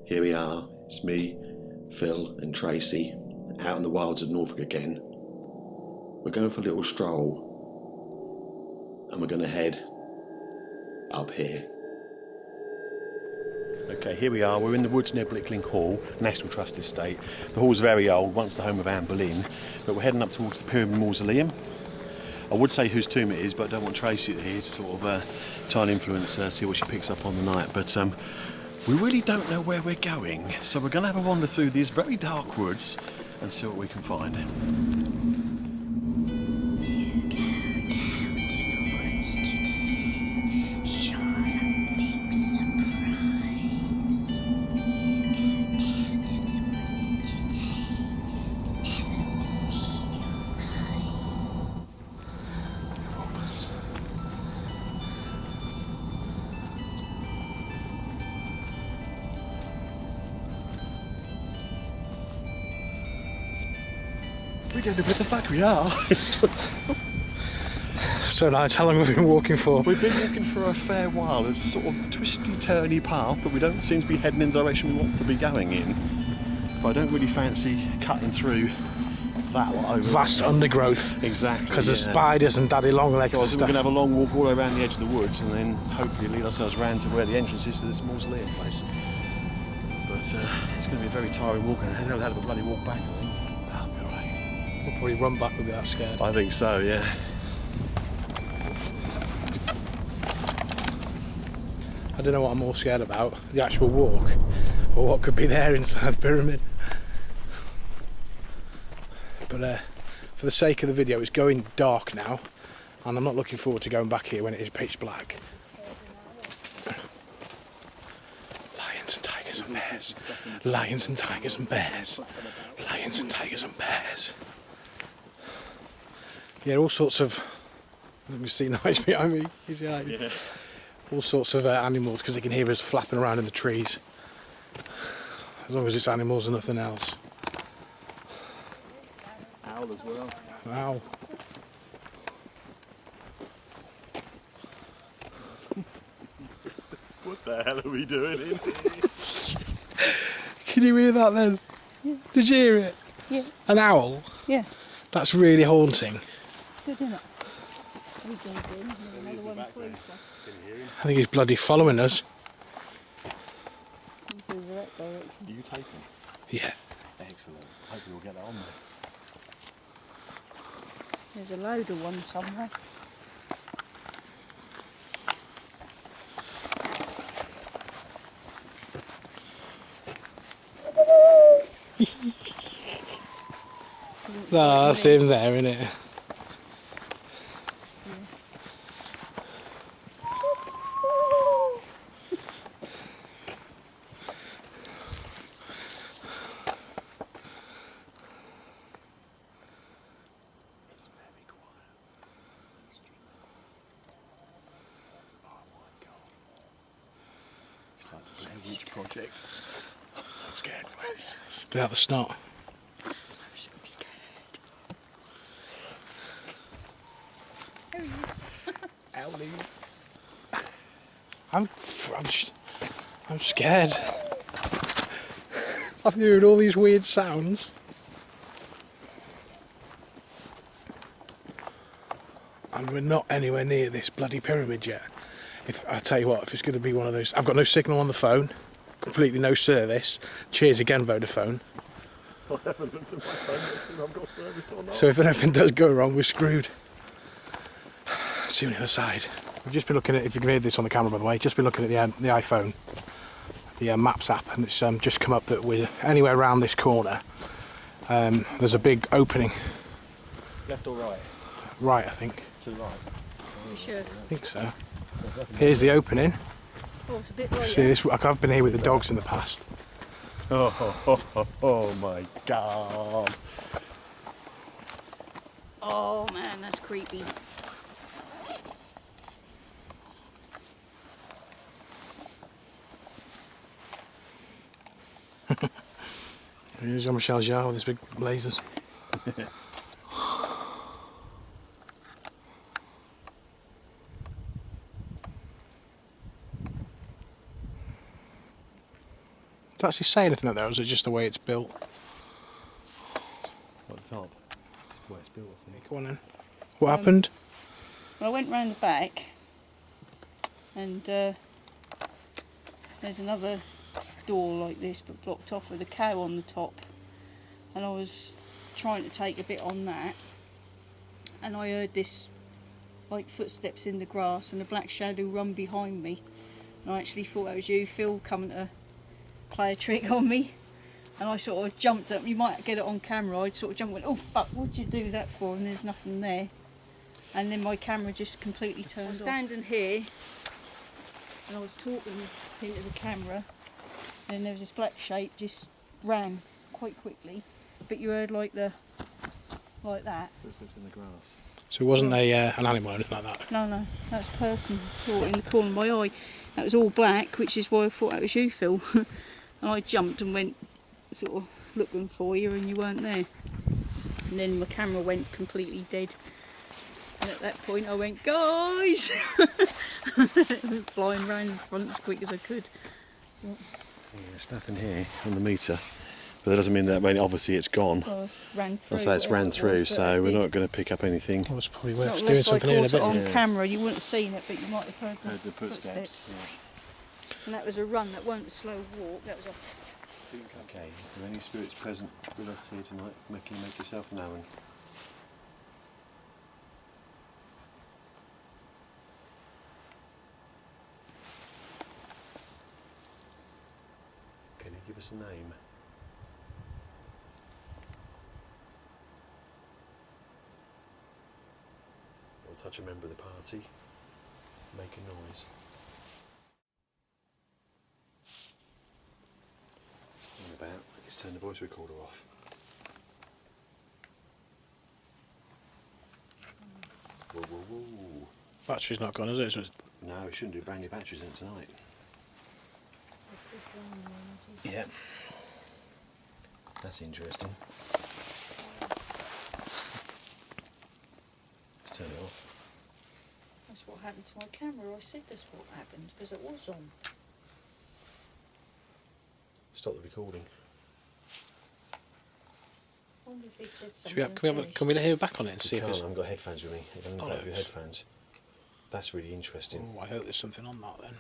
Here we are, it's me, Phil and Tracy, out in the wilds of Norfolk again. We're going for a little stroll, and we're going to head up here. Okay, here we are, we're in the woods near Blickling Hall, National Trust Estate. The hall's very old, once the home of Anne Boleyn, but we're heading up towards the Pyramid Mausoleum. I would say whose tomb it is, but I don't want Tracy here to sort of try and influence her, see what she picks up on the night. But we really don't know where we're going, so we're going to have a wander through these very dark woods and see what we can find. We don't know where the fuck we are. So nice. How long have we been walking for? We've been walking for a fair while. It's sort of a twisty, turny path, but we don't seem to be heading in the direction we want to be going in. But I don't really fancy cutting through that over Vast undergrowth. Exactly. Because there's spiders and daddy long legs so and stuff. We're going to have a long walk all around the edge of the woods and then hopefully lead ourselves round to where the entrance is to this mausoleum place. But it's going to be a very tiring walk, and we'll have a bloody walk back, I think. That'll be alright. We'll probably run back, we'll be that scared. I think so, yeah. I don't know what I'm more scared about, the actual walk, or what could be there inside the pyramid. But for the sake of the video, it's going dark now, and I'm not looking forward to going back here when it is pitch black. Lions and tigers and bears. Lions and tigers and bears. Lions and tigers and bears. Yeah, all sorts of... You can see Nige behind me. He's hiding. Yeah. All sorts of animals, because they can hear us flapping around in the trees. As long as it's animals and nothing else. Owl as well. Owl. What the hell are we doing in here? Can you hear that then? Yeah. Did you hear it? Yeah. An owl? Yeah. That's really haunting. It's good, isn't it? I think he's bloody following us. Are you taking? Yeah. Excellent. Hopefully we'll get that on there. There's a load of ones somewhere. Oh, that's him there, isn't it? Project. I'm so scared, folks. Without the snot. I'm so scared. There he is. Owlie. I'm scared. I've heard all these weird sounds. And we're not anywhere near this bloody pyramid yet. I tell you what, if it's going to be one of those... I've got no signal on the phone. Completely no service. Cheers again, Vodafone. I haven't looked at my phone, I've got service or not. So if anything does go wrong, we're screwed. See you on the other side. We've just been looking at, if you can hear this on the camera by the way, just been looking at the iPhone, the Maps app, and it's just come up that we're anywhere around this corner. There's a big opening. Left or right? Right, I think. To the right. You sure? I think so. Here's the opening. Oh, it's a bit lighter. See this? I've been here with the dogs in the past. Oh my god. Oh man, that's creepy. Here's Jean-Michel Jarre with his big lasers. Does it actually say anything up there, or is it just the way it's built? At the top. Just the way it's built, I think. Go on then. What happened? Well, I went round the back, and there's another door like this, but blocked off with a cow on the top. And I was trying to take a bit on that, and I heard this, like, footsteps in the grass and a black shadow run behind me. And I actually thought that was you, Phil, coming to play a trick on me. And I sort of jumped up. You might get it on camera. I sort of jumped and went, oh fuck, what'd you do that for? And there's nothing there. And then my camera just completely turned off. I was standing here, and I was talking into the camera, and then there was this black shape just ran quite quickly. But you heard like that. Footsteps in the grass. So it wasn't an animal or anything like that? No, that's a person I saw in the corner of my eye. That was all black, which is why I thought that was you, Phil. And I jumped and went sort of looking for you, and you weren't there. And then my camera went completely dead. And at that point I went, guys! Flying round in front as quick as I could. Yeah, there's nothing here on the meter. But that doesn't mean that, obviously it's gone. Well, it ran through. So it's ran through, so we're not going to pick up anything. Well, it's probably worth Not doing unless something I in a caught bit. it on Yeah. camera, you wouldn't have seen it, but you might have heard the, Heard the footsteps. And that was a run, that wasn't a slow walk, that was a... Okay, are there any spirits present with us here tonight? Make yourself known. Can you give us a name? Or touch a member of the party? Make a noise. About. Let's turn the voice recorder off. Whoa, whoa, whoa. Battery's not gone, is it? So it's... No, we shouldn't do brand new batteries in tonight. Yeah. That's interesting. Let's turn it off. That's what happened to my camera, I said that's what happened, because it was on. Stop the recording. I wonder if he'd said Should we something. can we let her back on it and see You if can't, it's... I haven't got headphones with me. I don't know about your Bollocks. headphones. That's really interesting. Oh, I hope there's something on that then.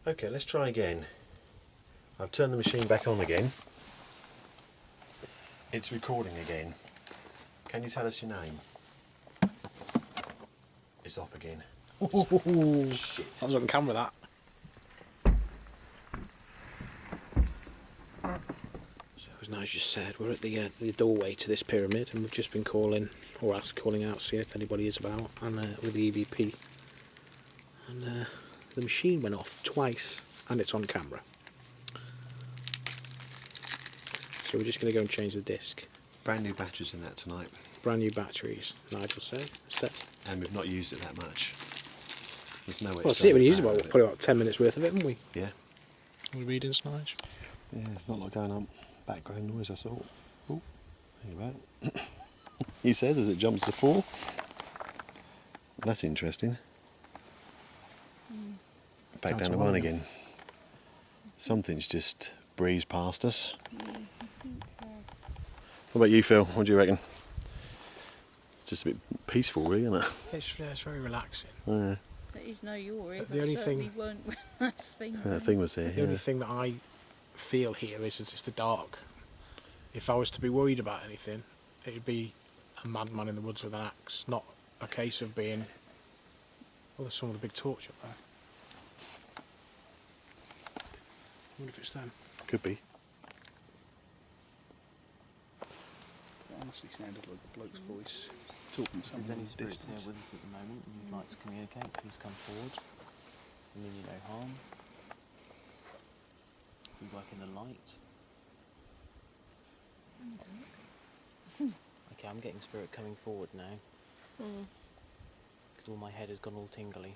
Okay, let's try again. I've turned the machine back on again. It's recording again. Can you tell us your name? It's off again. Oh, Shit. I was on camera, that. So as Nigel just said, we're at the doorway to this pyramid, and we've just been calling out, seeing if anybody is about, and with the EVP. And the machine went off twice, and it's on camera. So we're just going to go and change the disc. Brand new batteries in that tonight. Brand new batteries, Nigel said. And we've not used it that much. There's no way. Well, see, we used probably about 10 minutes worth of it, haven't we? Yeah. We readings, Nigel? Yeah, there's not a lot going on. Background noise, I saw. Oh, think about it. He says as it jumps to 4. That's interesting. Back down to 1 again. Something's just breezed past us. What about you, Phil? What do you reckon? It's just a bit peaceful, really, isn't it? It's very relaxing. Yeah. That is no you're here. The only thing- weren't when that thing. That thing was there. The only thing that I feel here is just the dark. If I was to be worried about anything, it would be a madman in the woods with an axe, not a case of being... Oh, there's someone with a big torch up there. I wonder if it's them. Could be. It honestly sounded like a bloke's voice talking to If there's someone any in the spirits here distance. with us at the moment and you'd like to communicate, please come forward. We mean you no harm. We work in the light. Okay, I'm getting spirit coming forward now. Because all my head has gone all tingly.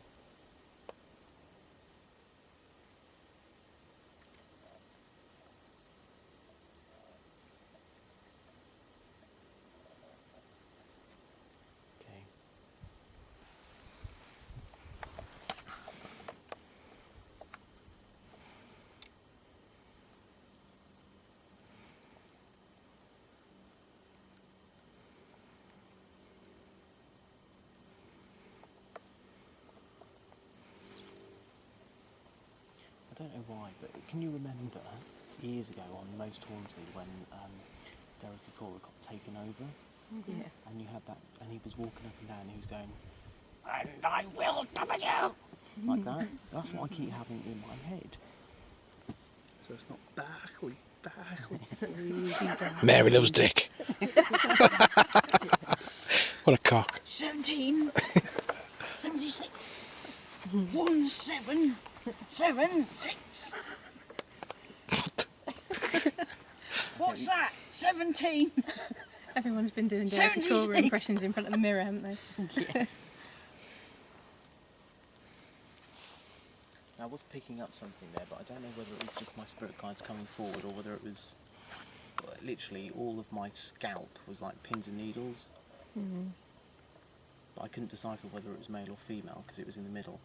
don't know why, but can you remember years ago on Most Haunted when Derek Decola got taken over? Yeah. And you had that, and he was walking up and down, and he was going, "And I will cover you!" like that. That's what I keep having in my head. So it's not Barkley. Mary loves Dick. What a cock. 1776 1776. What's that? 17. Everyone's been doing Derek Decola 76. impressions in front of the mirror, haven't they? Yeah. I was picking up something there, but I don't know whether it was just my spirit guides coming forward or whether it was literally all of my scalp was like pins and needles. But I couldn't decipher whether it was male or female because it was in the middle.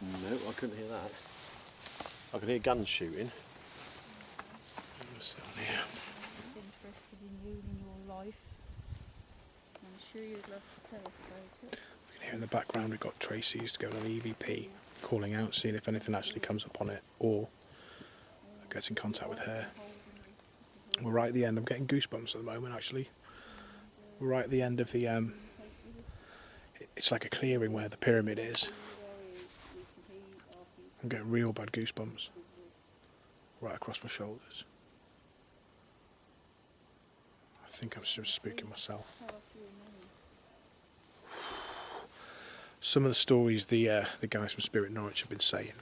No, I couldn't hear that. I could hear guns shooting. What's on here? Just interested in you and your life. I'm sure you'd love to tell us about it. We can hear in the background we've got Tracy's going on EVP, calling out, seeing if anything actually comes up on it or gets in contact with her. We're right at the end. I'm getting goosebumps at the moment, actually. We're right at the end of the it's like a clearing where the pyramid is. I'm getting real bad goosebumps right across my shoulders. I think I'm just spooking myself. Some of the stories the guys from S.P.I.R.I.T Norwich have been saying,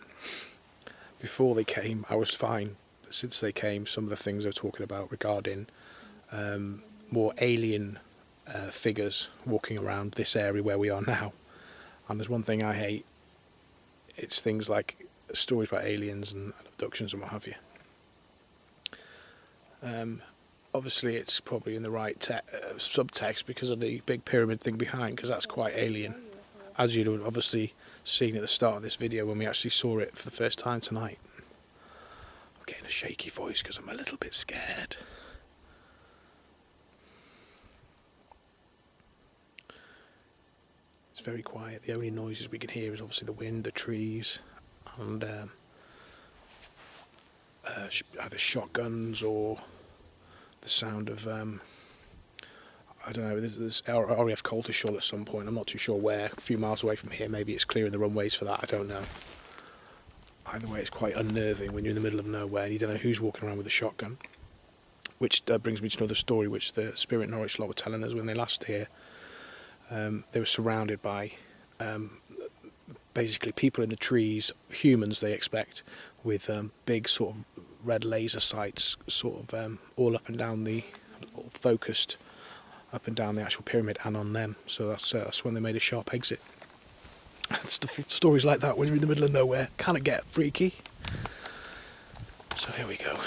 before they came I was fine, but since they came some of the things they were talking about regarding more alien figures walking around this area where we are now. And there's one thing I hate, it's things like stories about aliens and abductions and what have you. Obviously it's probably in the right subtext because of the big pyramid thing behind, because that's quite alien, as you'd have obviously seen at the start of this video when we actually saw it for the first time tonight. I'm getting a shaky voice because I'm a little bit scared. It's very quiet. The only noises we can hear is obviously the wind, the trees, and either shotguns or the sound of I don't know. There's RAF Coltishall at some point. I'm not too sure where. A few miles away from here. Maybe it's clearing the runways for that. I don't know. Either way, it's quite unnerving when you're in the middle of nowhere and you don't know who's walking around with a shotgun. Which brings me to another story which the S.P.I.R.I.T Norwich lot were telling us when they last here. They were surrounded by basically people in the trees, humans they expect, with big sort of red laser sights sort of all up and down the, focused up and down the actual pyramid and on them. So that's when they made a sharp exit. Stories like that when you're in the middle of nowhere kind of get freaky. So here we go.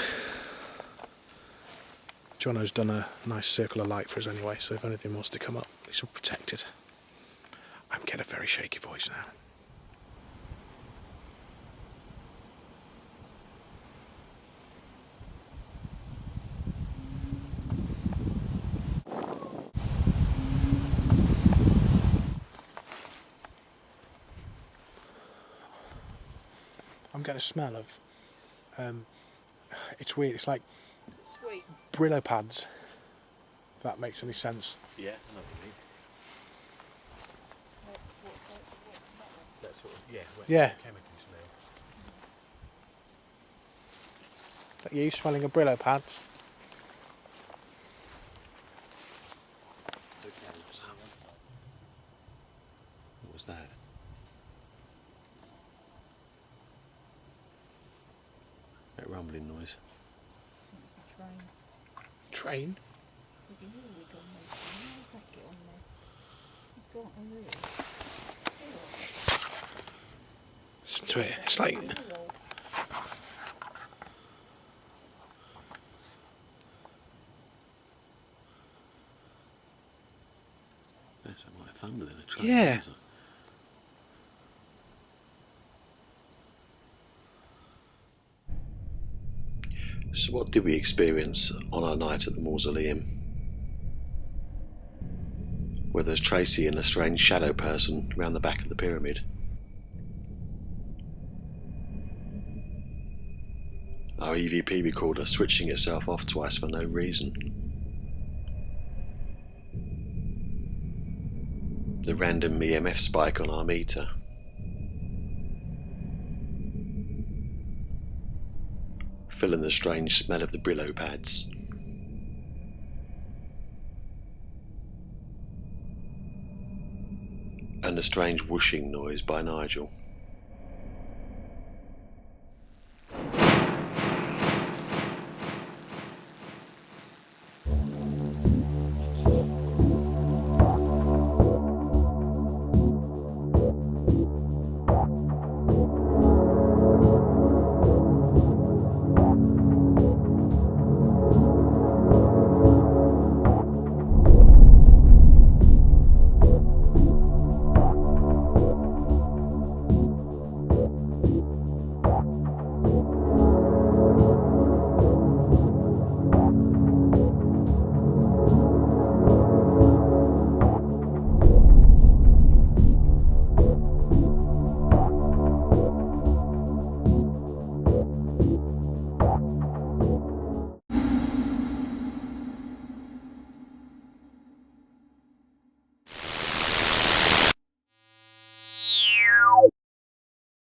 Jono's done a nice circle of light for us anyway, so if anything wants to come up, it's all protected. I'm getting a very shaky voice now. I'm getting a smell of, it's weird, it's like Sweet. Brillo pads, if that makes any sense. Yeah, I know what you mean. That sort of, yeah, Yeah. chemical smell. That you smelling of Brillo pads? What was that? That rumbling noise. It's a train. Train? You can hear it on there. How does that get on there? You've got a real. It's weird. It's like, strange, Yeah. isn't it? So what did we experience on our night at the Mausoleum? Where there's Tracy and a strange shadow person round the back of the pyramid. Our EVP recorder switching itself off twice for no reason. The random EMF spike on our meter. Feeling the strange smell of the Brillo pads. And a strange whooshing noise by Nigel.